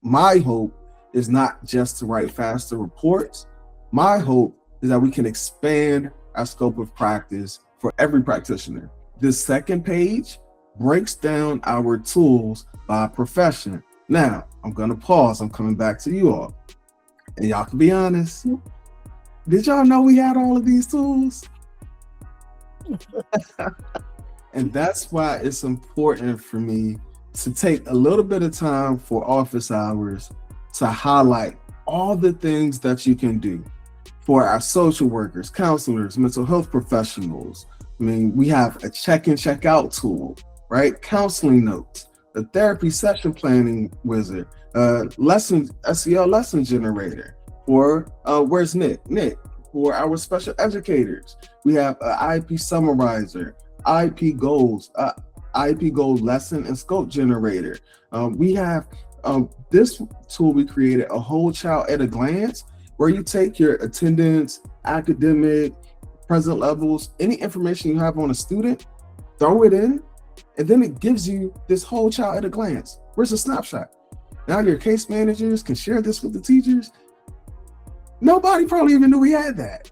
my hope is not just to write faster reports. My hope is that we can expand our scope of practice for every practitioner. This second page breaks down our tools by profession. Now, I'm going to pause. I'm coming back to you all. And y'all can be honest. Did y'all know we had all of these tools? And that's why it's important for me to take a little bit of time for office hours to highlight all the things that you can do for our social workers, counselors, mental health professionals. I mean, we have a check-in, check-out tool, right? Counseling notes, a therapy session planning wizard, SEL lesson generator, or where's Nick? Nick, for our special educators. We have an IEP summarizer, IEP goals, IEP goal lesson and scope generator. We have this tool we created, a whole child at a glance, where you take your attendance, academic, present levels, any information you have on a student, throw it in, and then it gives you this whole child at a glance. Where's a snapshot? Now your case managers can share this with the teachers. Nobody probably even knew we had that.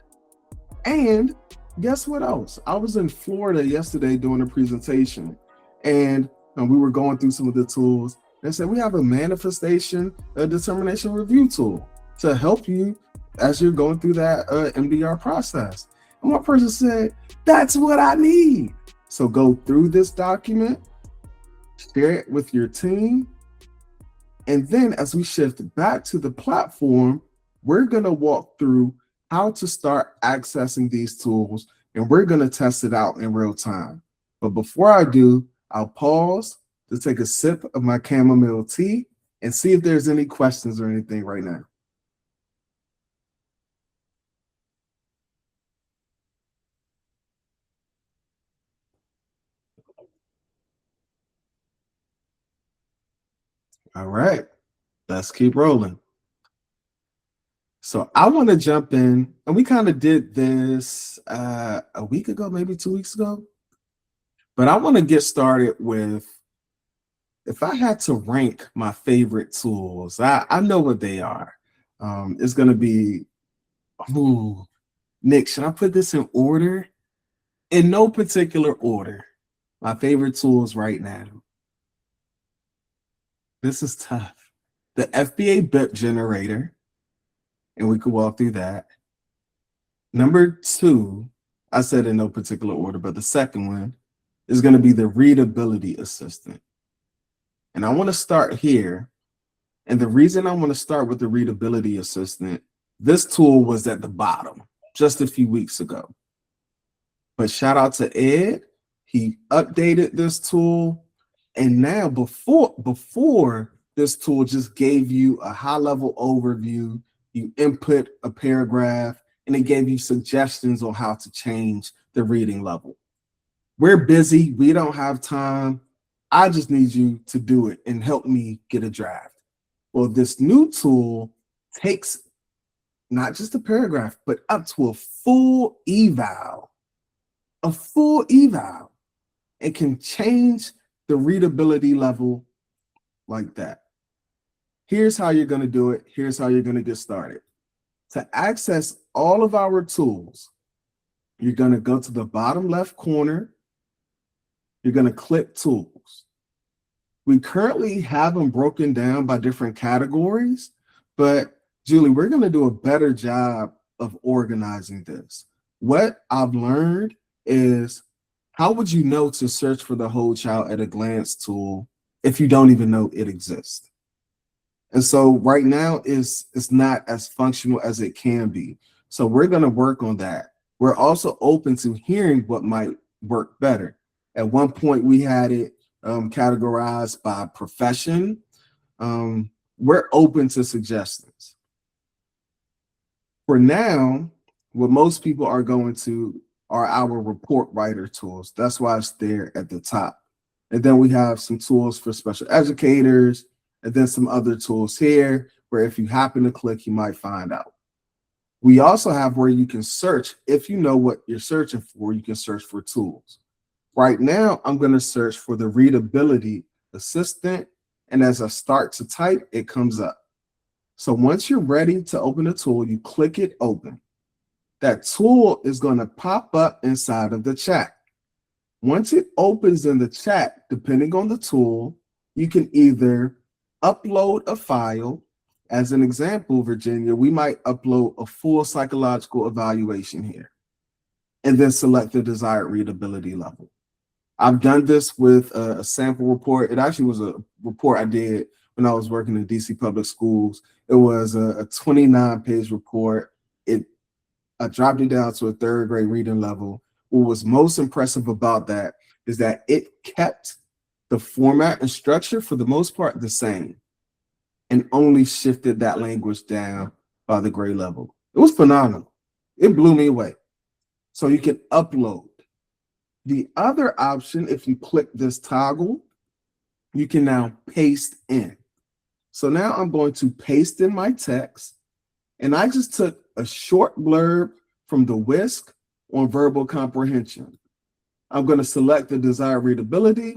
And guess what else? I was in Florida yesterday doing a presentation, and we were going through some of the tools. They said we have a manifestation, a determination review tool to help you as you're going through that MDR process. And one person said, that's what I need. So go through this document, share it with your team. And then as we shift back to the platform, we're going to walk through how to start accessing these tools, and we're going to test it out in real time. But before I do, I'll pause to take a sip of my chamomile tea and see if there's any questions or anything right now. All right, let's keep rolling. So I want to jump in, and we kind of did this a week ago, maybe 2 weeks ago. But I want to get started with, if I had to rank my favorite tools, I know what they are. It's going to be, ooh, Nick, should I put this in order? In no particular order. My favorite tools right now. This is tough. The FBA BIP generator, and we could walk through that. Number 2, I said in no particular order, but the second one is going to be the Readability Assistant. And I want to start here. And the reason I want to start with the Readability Assistant, this tool was at the bottom just a few weeks ago. But shout out to Ed. He updated this tool. And now before this tool just gave you a high-level overview, you input a paragraph, and it gave you suggestions on how to change the reading level. We're busy. We don't have time. I just need you to do it and help me get a draft. Well, this new tool takes not just a paragraph, but up to a full eval. A full eval. It can change the readability level like that. Here's how you're going to do it. Here's how you're going to get started. To access all of our tools, you're going to go to the bottom left corner. You're going to click Tools. We currently have them broken down by different categories, but Julie, we're going to do a better job of organizing this. What I've learned is, how would you know to search for the whole child at a glance tool if you don't even know it exists? And so right now it's not as functional as it can be. So we're going to work on that. We're also open to hearing what might work better. At one point we had it categorized by profession. We're open to suggestions. For now, what most people are going to are our report writer tools. That's why it's there at the top. And then we have some tools for special educators, and then some other tools here where if you happen to click, you might find out. We also have where you can search. If you know what you're searching for, you can search for tools. Right now, I'm going to search for the Readability Assistant, And as I start to type, it comes up. So once you're ready to open the tool, you click it open. That tool is going to pop up inside of the chat. Once it opens in the chat, depending on the tool, you can either upload a file. As an example, Virginia, we might upload a full psychological evaluation here and then select the desired readability level. I've done this with a sample report. It actually was a report I did when I was working in DC public schools. It was a 29-page report. I dropped it down to a 3rd grade reading level. What was most impressive about that is that it kept the format and structure for the most part the same and only shifted that language down by the grade level. It was phenomenal. It blew me away. So you can upload. The other option, if you click this toggle, you can now paste in. So now I'm going to paste in my text, and I just took a short blurb from the WISC on verbal comprehension. I'm going to select the desired readability.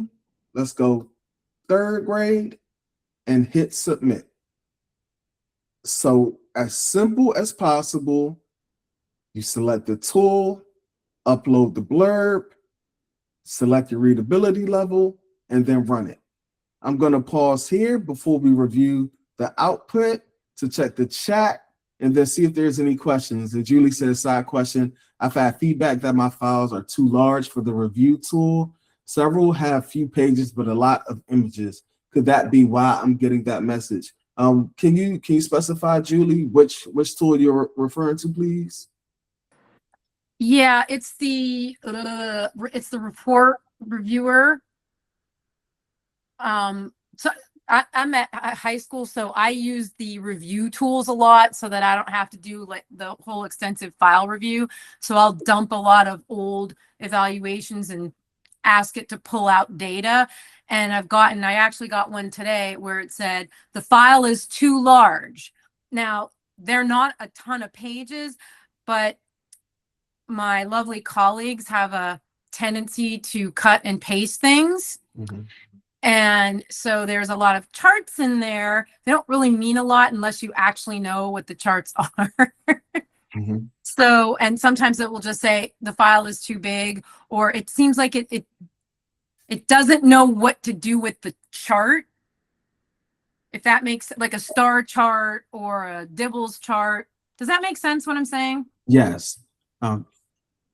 Let's go 3rd grade and hit submit. So as simple as possible, you select the tool, upload the blurb, select your readability level, and then run it. I'm going to pause here before we review the output to check the chat and then see if there's any questions. And Julie says, side question, I've had feedback that my files are too large for the review tool. Several have few pages, but a lot of images. Could that be why I'm getting that message? Can you specify, Julie, which tool you're referring to, please? Yeah, it's the report reviewer. So I'm at high school, so I use the review tools a lot so that I don't have to do like the whole extensive file review. So I'll dump a lot of old evaluations and ask it to pull out data. And I actually got one today where it said the file is too large. Now, they're not a ton of pages, but my lovely colleagues have a tendency to cut and paste things. Mm-hmm. And so there's a lot of charts in there. They don't really mean a lot unless you actually know what the charts are. Mm-hmm. So, and sometimes it will just say the file is too big, or it seems like it doesn't know what to do with the chart. If that makes like a star chart or a Dibbles chart. Does that make sense what I'm saying? Yes.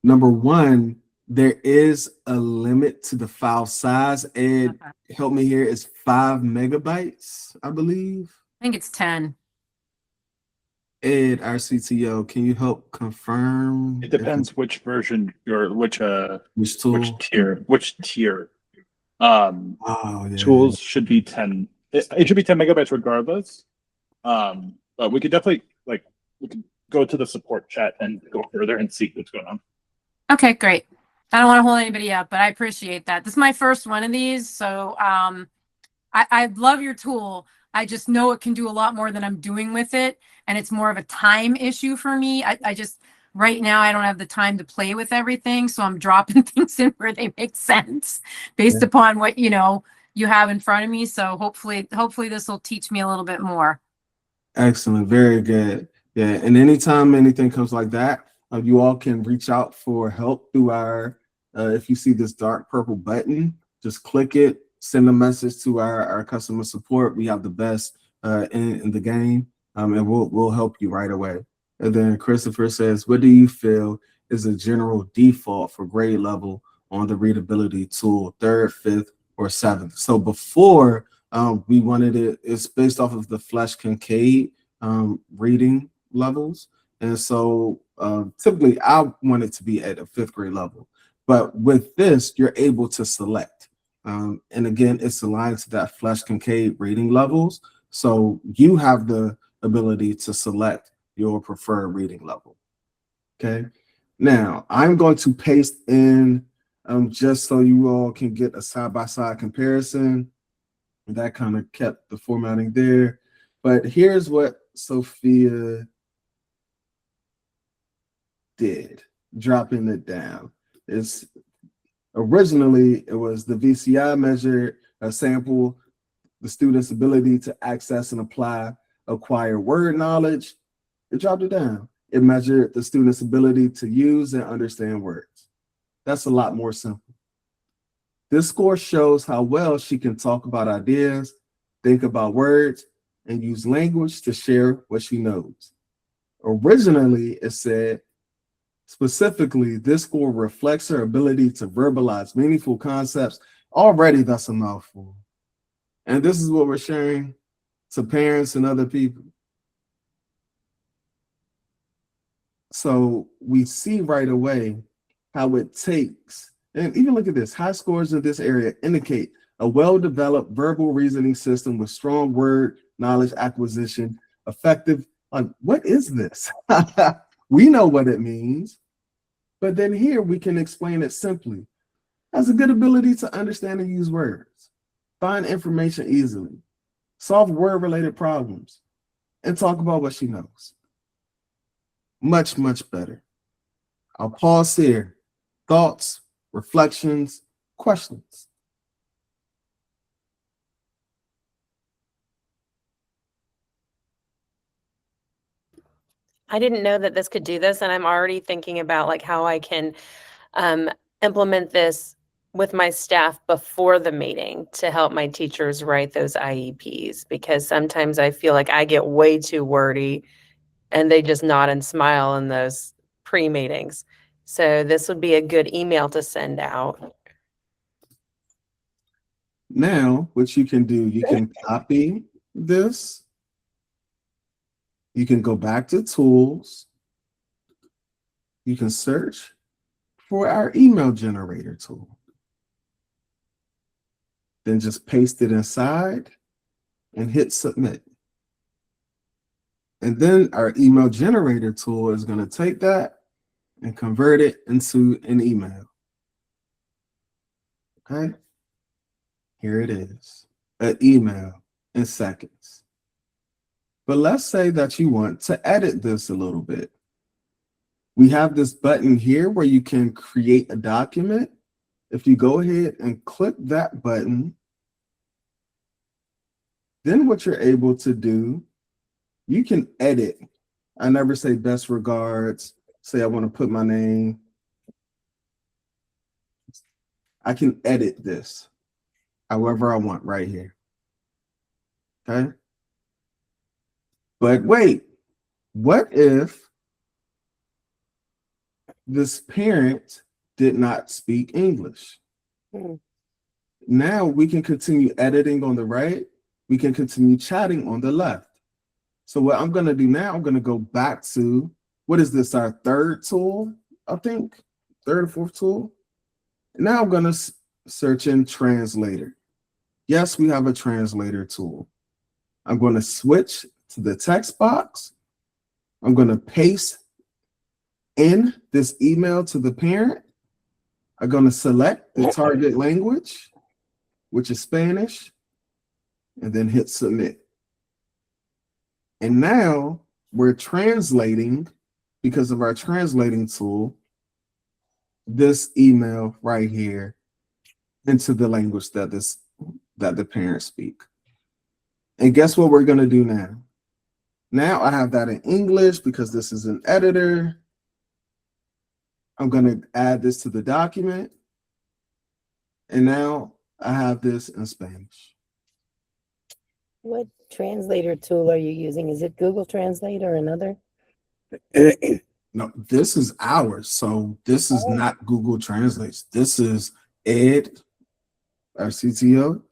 Number one, there is a limit to the file size. Ed, Okay. help me here. It's 5 megabytes, I believe. I think it's 10. Ed, our CTO, can you help confirm? It depends which version which tool? Which tier. Oh, yeah. Tools should be 10. It should be 10 megabytes regardless. But we could definitely we could go to the support chat and go further and see what's going on. Okay, great. I don't want to hold anybody up, but I appreciate that. This is my first one of these, so I love your tool. I just know it can do a lot more than I'm doing with it, and it's more of a time issue for me. I just right now I don't have the time to play with everything, so I'm dropping things in where they make sense based upon what you have in front of me. So hopefully this will teach me a little bit more. Excellent, very good. Yeah, and anytime anything comes like that, you all can reach out for help through our, if you see this dark purple button, just click it, send a message to our customer support. We have the best in the game, and we'll help you right away. And then Christopher says, what do you feel is a general default for grade level on the readability tool, 3rd, 5th, or 7th? So before we wanted it's based off of the Flesch Kincaid reading levels. And so typically I want it to be at a 5th grade level. But with this, you're able to select. And again, it's aligned to that Flesch Kincaid reading levels. So you have the ability to select your preferred reading level. Okay. Now I'm going to paste in just so you all can get a side-by-side comparison. That kind of kept the formatting there. But here's what Sophia did, dropping it down. Originally, it was the VCI measured a sample the student's ability to access and apply acquired word knowledge. It dropped it down. It measured the student's ability to use and understand words. That's a lot more simple. This score shows how well she can talk about ideas, think about words, and use language to share what she knows. Originally, it said, specifically, this score reflects her ability to verbalize meaningful concepts. Already, that's a mouthful. And this is what we're sharing to parents and other people. So we see right away how it takes, and even look at this, high scores in this area indicate a well-developed verbal reasoning system with strong word knowledge acquisition, effective. Like, what is this? We know what it means, but then here we can explain it simply. Has a good ability to understand and use words, find information easily, solve word-related problems, and talk about what she knows. Much, much better. I'll pause here. Thoughts, reflections, questions. I didn't know that this could do this, and I'm already thinking about like how I can implement this with my staff before the meeting to help my teachers write those IEPs, because sometimes I feel like I get way too wordy and they just nod and smile in those pre-meetings. So this would be a good email to send out. Now, what you can do, you can copy this. You can go back to tools. You can search for our email generator tool. Then just paste it inside and hit submit. And then our email generator tool is going to take that and convert it into an email. Okay. Here it is, an email in seconds. But let's say that you want to edit this a little bit. We have this button here where you can create a document. If you go ahead and click that button, then what you're able to do, you can edit. I never say best regards. Say I want to put my name. I can edit this however I want right here. Okay. But wait, what if this parent did not speak English? Now we can continue editing on the right. We can continue chatting on the left. So what I'm going to do now, I'm going to go back to, what is this, our third tool, I think? Third or fourth tool? Now I'm going to search in translator. Yes, we have a translator tool. I'm going to switch to the text box. I'm going to paste in this email to the parent. I'm going to select the target language, which is Spanish, and then hit submit. And now we're translating, because of our translating tool, this email right here into the language that the parents speak. And guess what we're going to do now? Now I have that in English because this is an editor. I'm going to add this to the document. And now I have this in Spanish. What translator tool are you using? Is it Google Translate or another? No, this is ours. So this is not Google Translates. This is Ed, our CTO,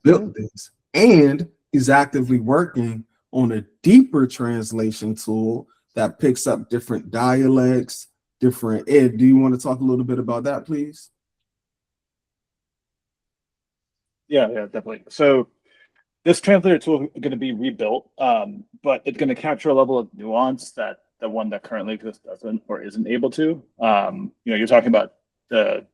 built this. And he's actively working on a deeper translation tool that picks up different dialects, different. Ed, do you want to talk a little bit about that, please? Yeah, definitely. So this translator tool is going to be rebuilt, but it's going to capture a level of nuance that the one that currently exists doesn't or isn't able to. You're talking about the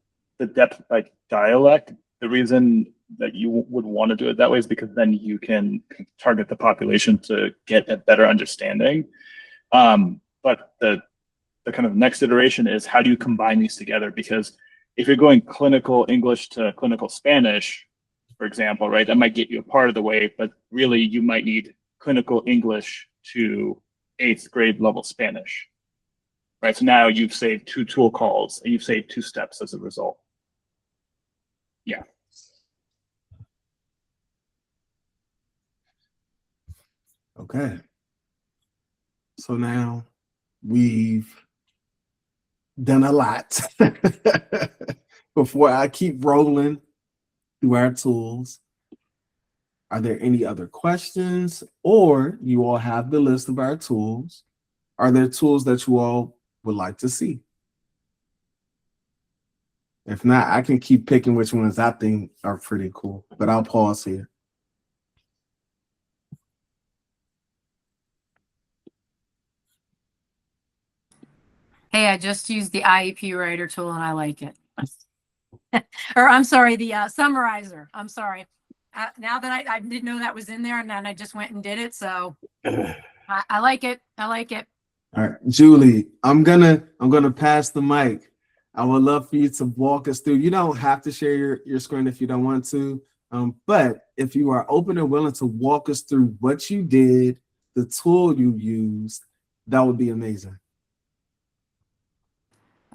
depth, like dialect. The reason that you would want to do it that way is because then you can target the population to get a better understanding. But the kind of next iteration is, how do you combine these together? Because if you're going clinical English to clinical Spanish, for example, right? That might get you a part of the way, but really you might need clinical English to 8th grade level Spanish, right? So now you've saved 2 tool calls and you've saved 2 steps as a result. Yeah. Okay. So now we've done a lot. Before I keep rolling through our tools, are there any other questions, or you all have the list of our tools? Are there tools that you all would like to see? If not, I can keep picking which ones I think are pretty cool, but I'll pause here. Hey, I just used the IEP writer tool and I like it. Or I'm sorry, the summarizer. I'm sorry. Now that I didn't know that was in there, and then I just went and did it. So I like it. I like it. All right, Julie, I'm gonna pass the mic. I would love for you to walk us through. You don't have to share your screen if you don't want to, but if you are open and willing to walk us through what you did, the tool you used, that would be amazing.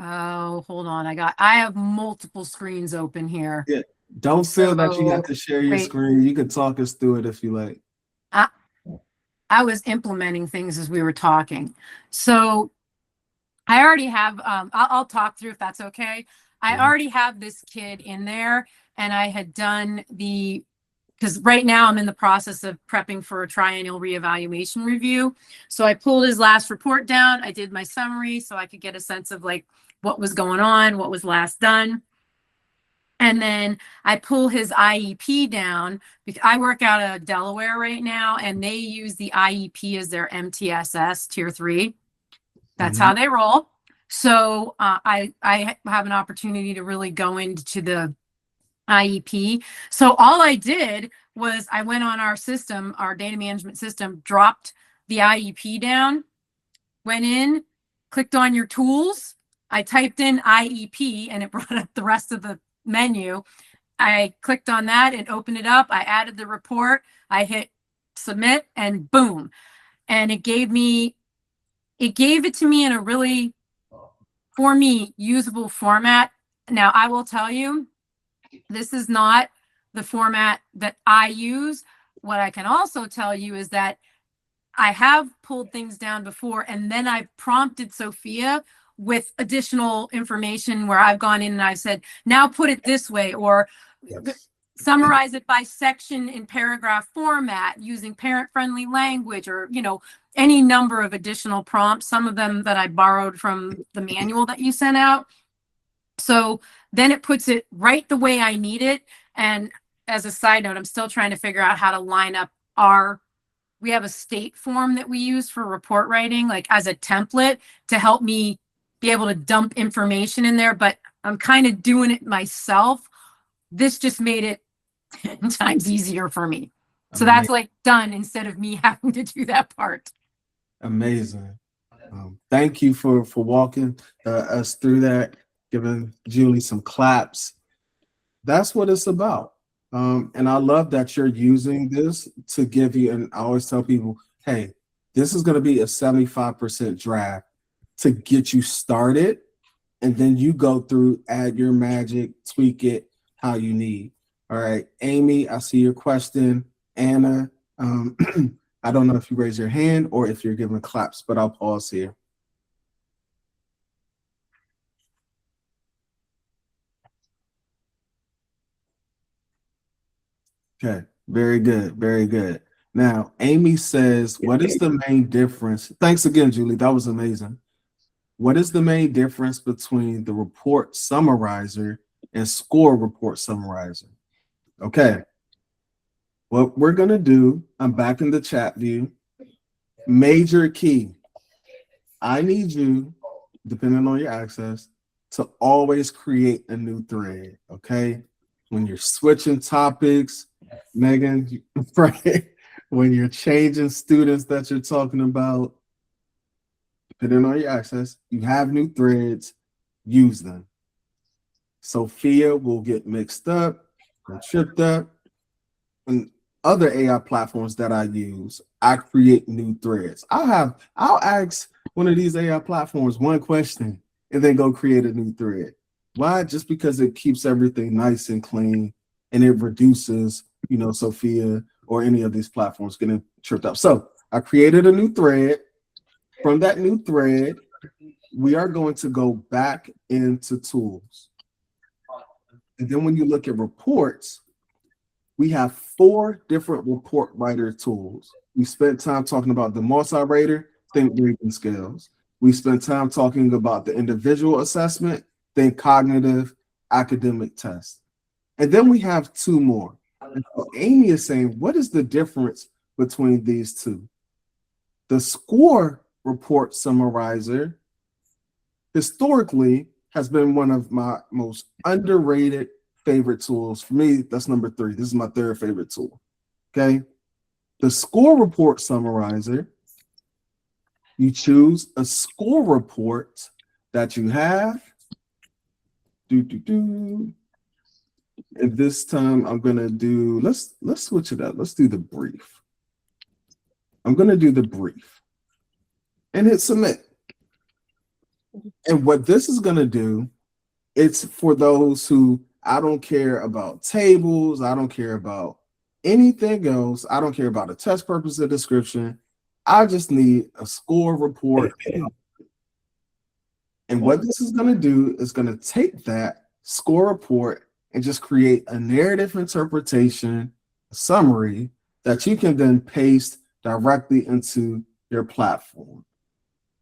Oh, hold on. I have multiple screens open here. Yeah. Don't feel that you have So, to share your wait. screen. You can talk us through it if you like. I was implementing things as we were talking. So I already have, I'll talk through if that's okay. I Mhm. already have this kid in there, and I had done because right now I'm in the process of prepping for a triennial reevaluation review. So I pulled his last report down. I did my summary so I could get a sense of like what was going on, what was last done. And then I pull his IEP down because I work out of Delaware right now, and they use the IEP as their MTSS tier 3. That's how they roll. So I have an opportunity to really go into the IEP. So all I did was I went on our system, our data management system, dropped the IEP down, went in, clicked on your tools. I typed in IEP and it brought up the rest of the menu. I clicked on that and opened it up. I added the report. I hit submit and boom. And it gave it to me in a really, for me, usable format. Now, I will tell you, this is not the format that I use. What I can also tell you is that I have pulled things down before, and then I've prompted Sophia with additional information where I've gone in and I've said, now put it this way, or summarize it by section in paragraph format using parent-friendly language, or, any number of additional prompts, some of them that I borrowed from the manual that you sent out. So then it puts it right the way I need it. And as a side note, I'm still trying to figure out how to line up we have a state form that we use for report writing, like as a template to help me be able to dump information in there, but I'm kind of doing it myself. This just made it 10 times easier for me. So that's like done instead of me having to do that part. Amazing. Thank you for walking us through that, giving Julie some claps. That's what it's about. And I love that you're using this to give you, and I always tell people, hey, this is going to be a 75% draft to get you started. And then you go through, add your magic, tweak it how you need. All right, Amy, I see your question. Anna, I don't know if you raise your hand or if you're giving claps, but I'll pause here. Okay, very good, very good. Now, Amy says, what is the main difference? Thanks again, Julie, that was amazing. What is the main difference between the report summarizer and score report summarizer? Okay, what we're gonna do, I'm back in the chat view. Major key, I need you, depending on your access, to always create a new thread, okay? When you're switching topics, Megan, right? When you're changing students that you're talking about, depending on your access, you have new threads, use them. Sophia will get mixed up or tripped up. and other AI platforms that I use, I create new threads. I'll ask one of these AI platforms one question and then go create a new thread. Why? Just because it keeps everything nice and clean and it reduces, Sophia or any of these platforms getting tripped up. So I created a new thread. From that new thread, we are going to go back into tools. And then when you look at reports, we have 4 different report writer tools. We spent time talking about the multi-rater, think reading skills. We spent time talking about the individual assessment, think cognitive, academic test. And then we have 2 more. And so Amy is saying, what is the difference between these 2? The score report summarizer historically has been one of my most underrated favorite tools. For me, that's number 3. This is my 3rd favorite tool. Okay. The score report summarizer, you choose a score report that you have. And this time I'm gonna do, let's switch it up. Let's do the brief. I'm gonna do the brief and hit submit. And what this is gonna do, it's for those who, I don't care about tables, I don't care about anything else, I don't care about a test purpose or description. I just need a score report. And what this is going to do is going to take that score report and just create a narrative interpretation summary that you can then paste directly into your platform.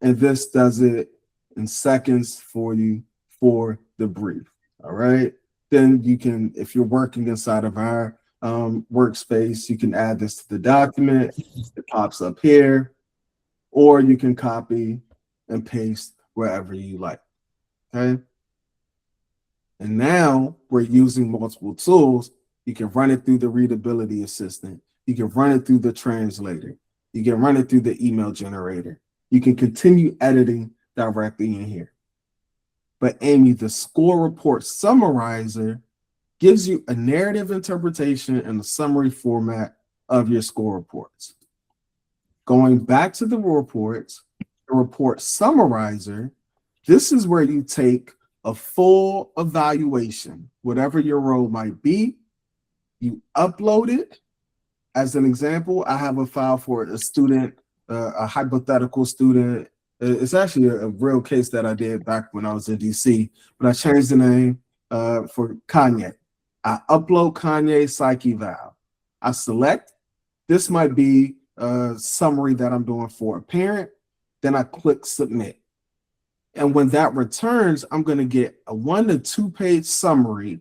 And this does it in seconds for you for the brief. All right. Then you can, if you're working inside of our workspace, you can add this to the document. It pops up here, or you can copy and paste wherever you like. Okay. And now we're using multiple tools. You can run it through the Readability Assistant. You can run it through the translator. You can run it through the email generator. You can continue editing directly in here. But Amy, the score report summarizer gives you a narrative interpretation and a summary format of your score reports. Going back to the reports, the report summarizer, this is where you take a full evaluation, whatever your role might be, you upload it. As an example, I have a file for a student, a hypothetical student. It's actually a real case that I did back when I was in DC, but I changed the name for Kanye. I upload Kanye psych eval. I select, this might be a summary that I'm doing for a parent. Then I click submit. And when that returns, I'm going to get a 1 to 2 page summary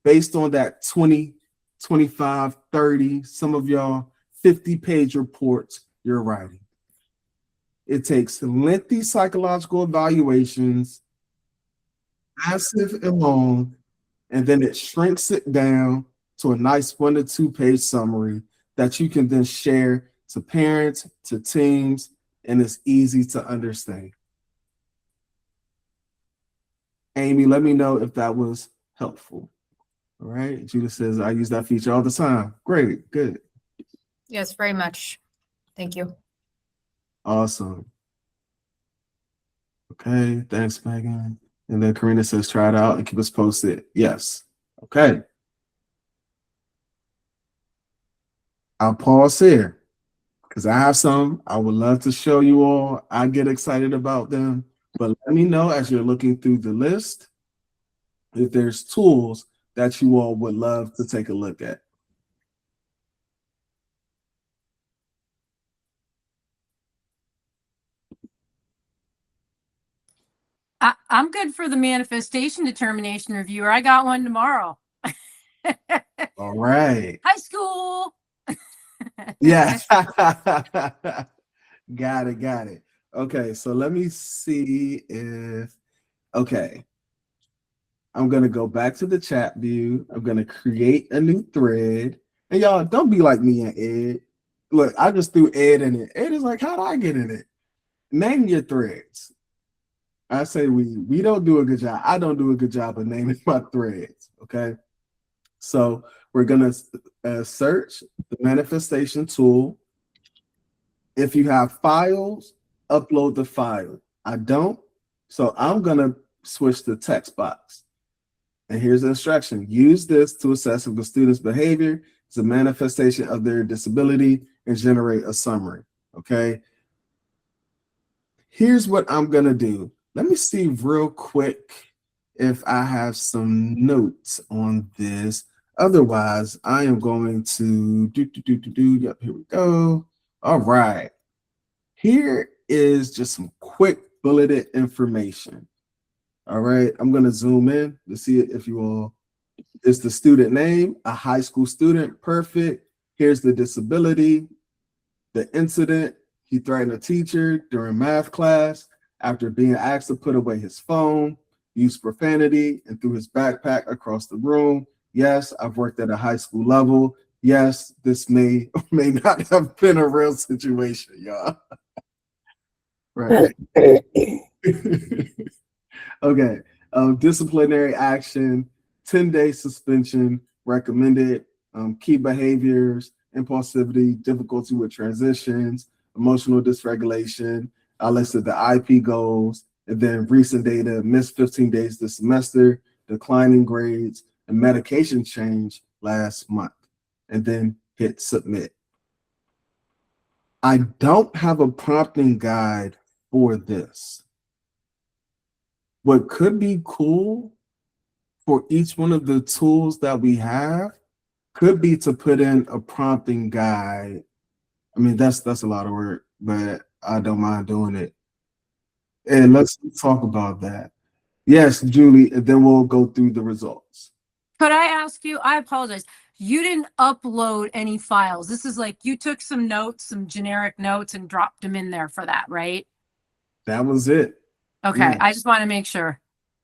based on that 20, 25, 30, some of y'all 50 page reports you're writing. It takes lengthy psychological evaluations, massive and long, and then it shrinks it down to a nice 1 to 2 page summary that you can then share to parents, to teams, and it's easy to understand. Amy, let me know if that was helpful. All right. Judith says, I use that feature all the time. Great. Good. Yes, very much. Thank you. Awesome. Okay. Thanks, Megan. And then Karina says, try it out and keep us posted. Yes. Okay. I'll pause here because I have some I would love to show you all. I get excited about them. But let me know as you're looking through the list if there's tools that you all would love to take a look at. I'm good for the manifestation determination reviewer. I got one tomorrow. All right. High school. Yes. Got it. Okay, so let me see if, okay. I'm going to go back to the chat view. I'm going to create a new thread. And y'all, don't be like me and Ed. Look, I just threw Ed in it. Ed is like, how do I get in it? Name your threads. I say we don't do a good job. I don't do a good job of naming my threads, okay? So we're going to search the manifestation tool. If you have files, upload the file. I don't, so I'm going to switch to text box. And here's the instruction. Use this to assess if the student's behavior is a manifestation of their disability and generate a summary, okay? Here's what I'm going to do. Let me see real quick if I have some notes on this. Otherwise, I am going to Yep, here we go. All right. Here is just some quick bulleted information. All right, I'm going to zoom in to see if you all, it's the student name, a high school student, perfect. Here's the disability, the incident, he threatened a teacher during math class after being asked to put away his phone, used profanity, and threw his backpack across the room. Yes, I've worked at a high school level. Yes, this may or may not have been a real situation, y'all. Right. Okay, disciplinary action, 10-day suspension recommended, key behaviors, impulsivity, difficulty with transitions, emotional dysregulation. I listed the IP goals, and then recent data, missed 15 days this semester, declining grades, and medication change last month, and then hit submit. I don't have a prompting guide for this. What could be cool for each one of the tools that we have could be to put in a prompting guide. I mean, that's a lot of work, but I don't mind doing it. And let's talk about that. Yes, Julie, and then we'll go through the results. Could I ask you, I apologize, you didn't upload any files. This is like you took some notes, some generic notes and dropped them in there for that, right? That was it. Okay, Yeah. I just want to make sure.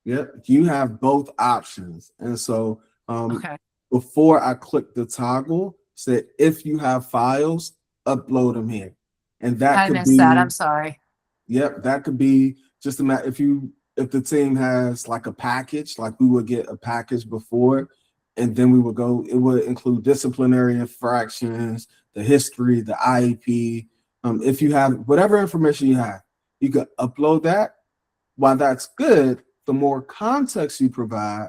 Yep, you have both options. And so Okay, before I click the toggle, said if you have files, upload them here. And that I could missed be that. I'm sorry. Yep, that could be just a matter if the team has like a package, like we would get a package before, and then we would go, it would include disciplinary infractions, the history, the IEP. If you have whatever information you have, you could upload that. While that's good, the more context you provide,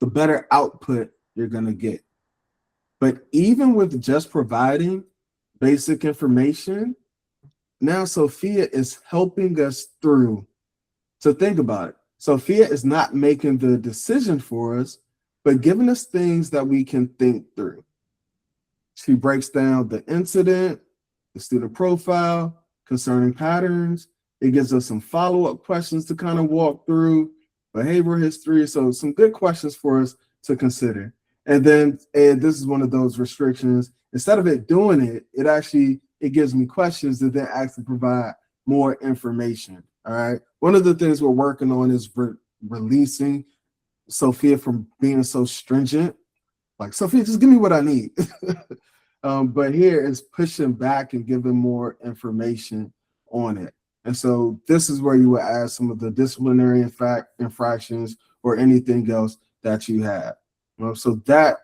the better output you're going to get. But even with just providing basic information, now Sophia is helping us through. So think about it. Sophia is not making the decision for us, but giving us things that we can think through. She breaks down the incident, the student profile, concerning patterns. It gives us some follow-up questions to kind of walk through, behavioral history. So some good questions for us to consider. And then, and this is one of those restrictions. Instead of it doing it, it gives me questions that then actually provide more information. All right. One of the things we're working on is releasing Sophia from being so stringent. Like, Sophia, just give me what I need. But here is pushing back and giving more information on it. And so this is where you would add some of the disciplinary infractions or anything else that you have. So that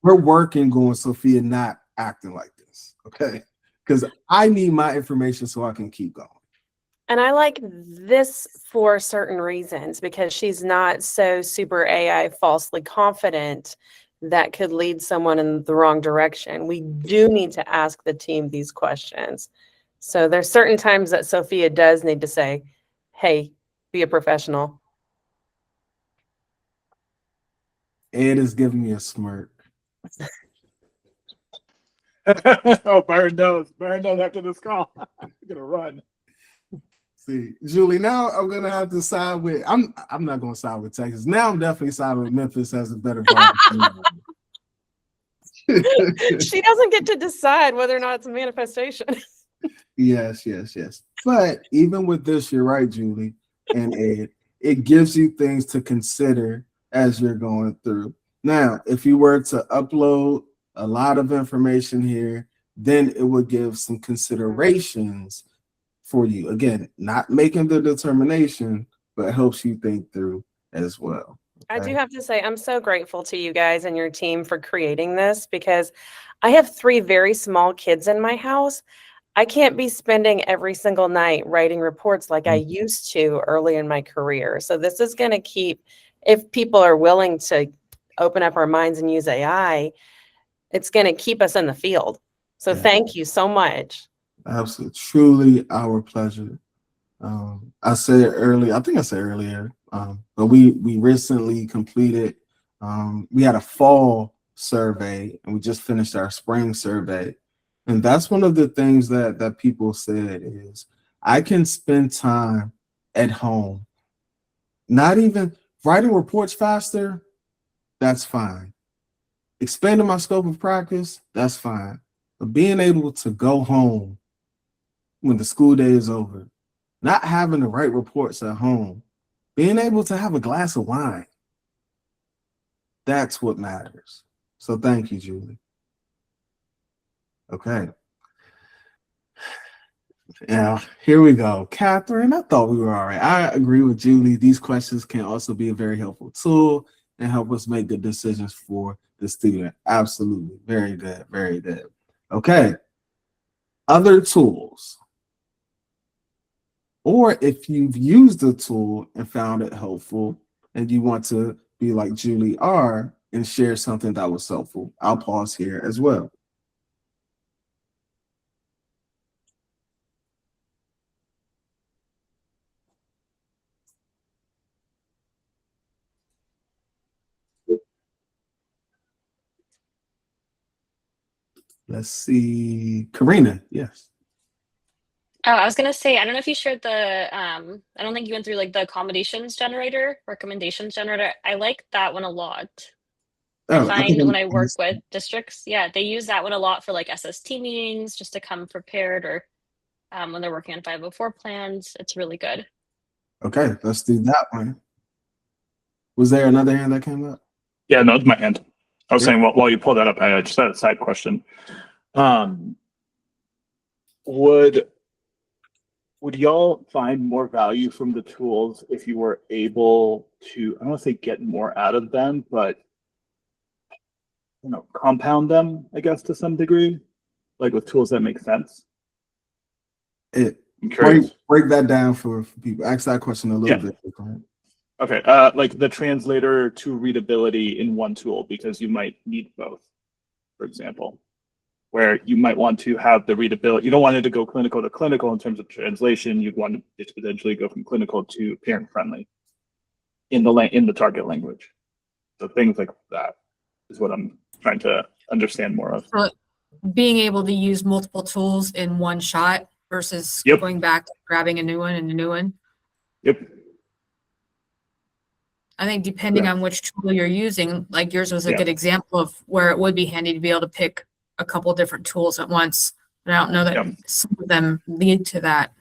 we're working on Sophia not acting like this, okay? Because I need my information so I can keep going. And I like this for certain reasons, because she's not so super AI falsely confident that could lead someone in the wrong direction. We do need to ask the team these questions. So there's certain times that Sophia does need to say, hey, be a professional. Ed is giving me a smirk. Oh, Byron knows. Byron knows after this call. I'm gonna run. See, Julie, now I'm gonna have to side with. I'm not gonna side with Texas. Now I'm definitely siding with Memphis as a better barbecue. She doesn't get to decide whether or not it's a manifestation. Yes. But even with this, you're right, Julie and Ed. It gives you things to consider as you're going through. Now, if you were to upload a lot of information here, then it would give some considerations for you. Again, not making the determination, but helps you think through as well. I do Okay. have to say, I'm so grateful to you guys and your team for creating this because I have 3 very small kids in my house. I can't be spending every single night writing reports like I used to early in my career. So this is going to keep, if people are willing to open up our minds and use AI, it's going to keep us in the field. So Yeah. thank you so much. Absolutely. Truly our pleasure. I said earlier, I think I said earlier, but we recently completed, we had a fall survey and we just finished our spring survey. And that's one of the things that people said is I can spend time at home, not even writing reports faster, that's fine. Expanding my scope of practice, that's fine. But being able to go home when the school day is over, not having to write reports at home, being able to have a glass of wine, that's what matters. So thank you, Julie. Okay. Now, here we go. Catherine, I thought we were all right. I agree with Julie. These questions can also be a very helpful tool and help us make good decisions for the student. Absolutely. Very good. Very good. Okay. Other tools. Or if you've used the tool and found it helpful and you want to be like Julie R and share something that was helpful, I'll pause here as well. Let's see. Karina, yes. Oh, I was gonna say, I don't know if you shared the, I don't think you went through like the accommodations generator, recommendations generator. I like that one a lot. I Oh, I think find when I work with districts, yeah, they use that one a lot for like SST meetings, just to come prepared, or when they're working on 504 plans. It's really good. okay, let's do that one. Was there another hand that came up? Yeah, no, it's my hand. I was Yeah. saying, while you pull that up, I just had a side question. Would y'all find more value from the tools if you were able to, I don't want to say get more out of them, but compound them, I guess, to some degree, like with tools that make sense? I'm curious. Break that down for people. Ask that question a little bit different. Okay, like the translator to readability in one tool, because you might need both, for example, where you might want to have the readability. You don't want it to go clinical to clinical in terms of translation. You'd want it to potentially go from clinical to parent friendly in the target language. So things like that is what I'm trying to understand more of. So being able to use multiple tools in one shot versus Yep. going back, grabbing a new one and a new one. Yep. I think depending Yeah. on which tool you're using, like yours was a Yeah. good example of where it would be handy to be able to pick a couple different tools at once. But I don't know that Yeah. some of them lead to that.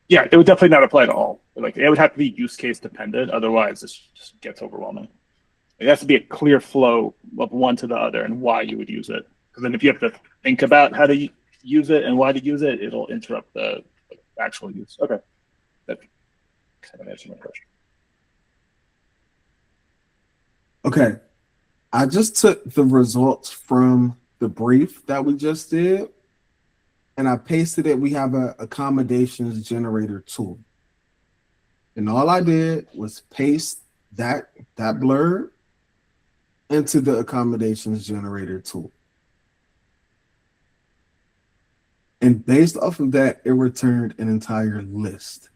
Yeah, it would definitely not apply to all. Like, it would have to be use case dependent. Otherwise, it just gets overwhelming. It has to be a clear flow of one to the other and why you would use it. Because then if you have to think about how to use it and why to use it, it'll interrupt the actual use. Okay. That kind of answered my question. Okay. I just took the results from the brief that we just did and I pasted it. We have a accommodations generator tool. And all I did was paste that blurb into the accommodations generator tool. And based off of that, it returned an entire list.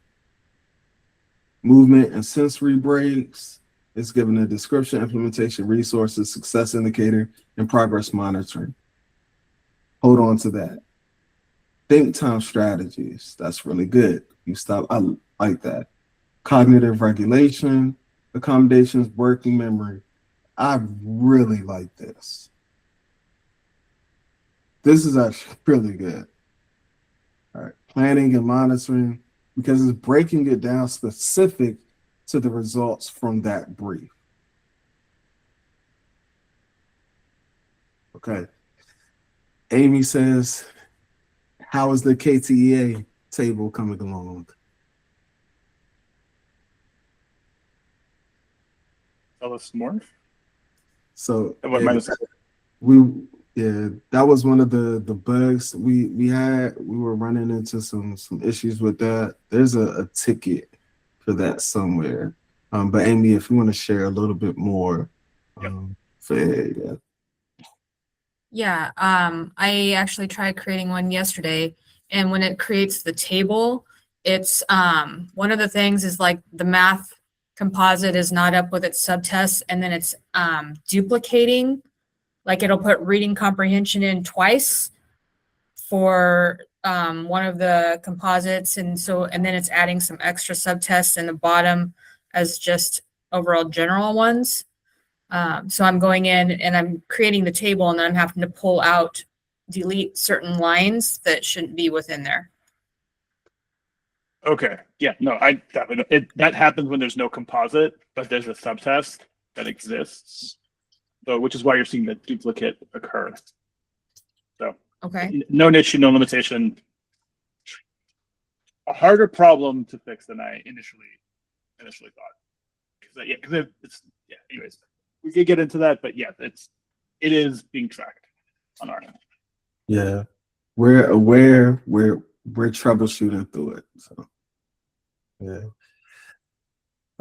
Movement and sensory breaks. It's given a description, implementation, resources, success indicator, and progress monitoring. Hold on to that. Think time strategies. That's really good. I like that. Cognitive regulation, accommodations, working memory. I really like this. This is actually really good. All right, planning and monitoring, because it's breaking it down specific to the results from that brief. Okay. Amy says, how is the KTEA table coming along? Tell us more. So What am I missing? that was one of the bugs we were running into some issues with that. There's a ticket for that somewhere. But Amy, if you want to share a little bit more, for Ed, yeah. Yeah, I actually tried creating one yesterday, and when it creates the table, it's one of the things is like the math composite is not up with its subtests, and then it's duplicating. Like it'll put reading comprehension in twice for one of the composites, and then it's adding some extra subtests in the bottom as just overall general ones. So I'm going in and I'm creating the table, and then I'm having to delete certain lines that shouldn't be within there. Okay. Yeah. No, that happens when there's no composite, but there's a subtest that exists. So, which is why you're seeing the duplicate occur. So, Okay. no issue, no limitation. A harder problem to fix than I initially thought. Anyways, we could get into that, but yeah, it is being tracked on our end. Yeah, we're aware. We're troubleshooting through it. So, yeah.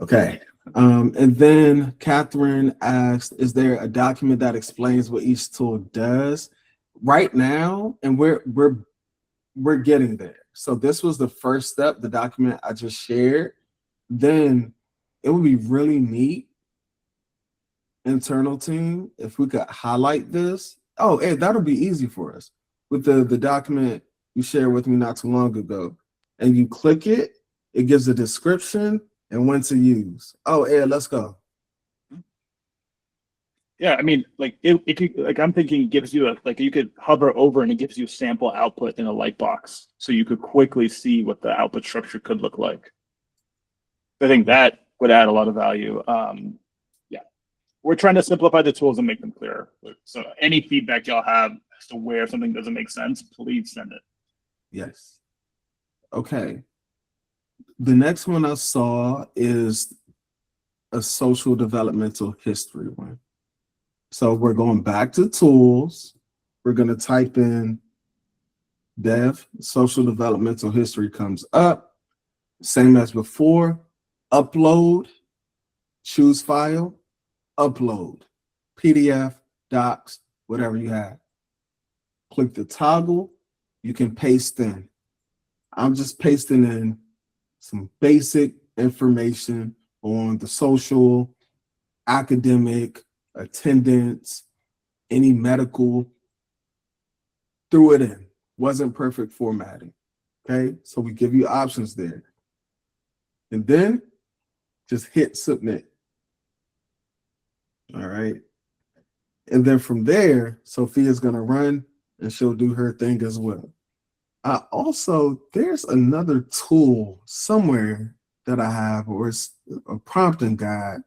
Okay. And then Catherine asked, is there a document that explains what each tool does? Right now, and we're getting there. So this was the first step, the document I just shared. Then it would be really neat, internal team, if we could highlight this. Oh, Ed, that'll be easy for us. With the document you shared with me not too long ago, and you click it, it gives a description and when to use. Oh, Ed, let's go. Yeah, I mean, like if you like, I'm thinking it gives you you could hover over and it gives you sample output in a light box, so you could quickly see what the output structure could look like. I think that would add a lot of value. Yeah, we're trying to simplify the tools and make them clearer. So any feedback y'all have as to where something doesn't make sense, please send it. Yes. Okay. The next one I saw is a social developmental history one. So we're going back to tools. We're going to type in dev, social developmental history comes up. Same as before, upload, choose file, upload, PDF, docs, whatever you have. Click the toggle, you can paste in. I'm just pasting in some basic information on the social, academic, attendance, any medical, threw it in. Wasn't perfect formatting. Okay, so we give you options there. And then just hit submit. All right. And then from there, Sophia's going to run and she'll do her thing as well. There's another tool somewhere that I have, or it's a prompting guide.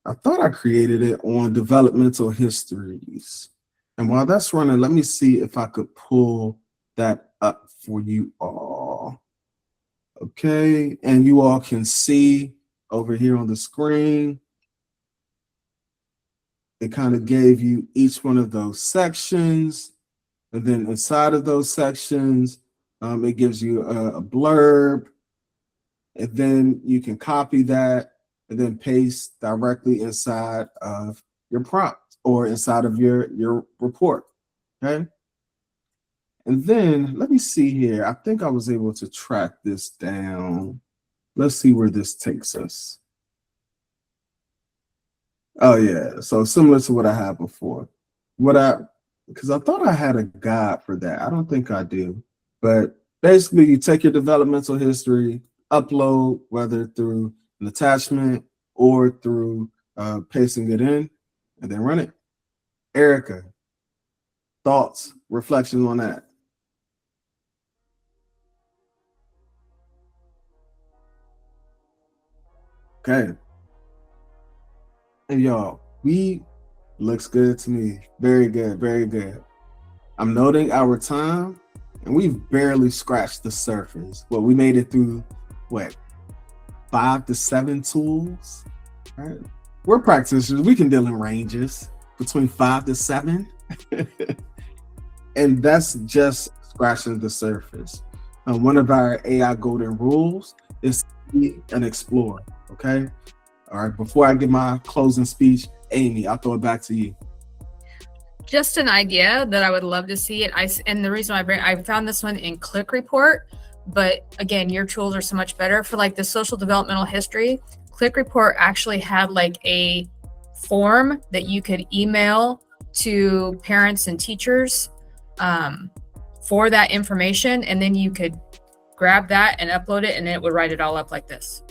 I thought I created it on developmental histories. And while that's running, let me see if I could pull that up for you all. Okay, and you all can see over here on the screen, it kind of gave you each one of those sections. And then inside of those sections, it gives you a blurb. And then you can copy that and then paste directly inside of your prompt or inside of your report, okay? And then let me see here. I think I was able to track this down. Let's see where this takes us. Oh yeah, so similar to what I had before. Because I thought I had a guide for that. I don't think I do. But basically, you take your developmental history, upload, whether through an attachment or through pasting it in, and then run it. Erica, thoughts, reflections on that? Okay. And y'all, looks good to me. Very good, very good. I'm noting our time, and we've barely scratched the surface. Well, we made it through, 5 to 7 tools? Right? We're practitioners. We can deal in ranges between 5 to 7. And that's just scratching the surface. One of our AI golden rules is to be an explorer. Okay. All right. Before I give my closing speech, Amy, I'll throw it back to you. Just an idea that I would love to see it. And the reason I found this one in Click Report, but again, your tools are so much better for like the social developmental history. Click Report actually had like a form that you could email to parents and teachers for that information, and then you could grab that and upload it, and it would write it all up like this.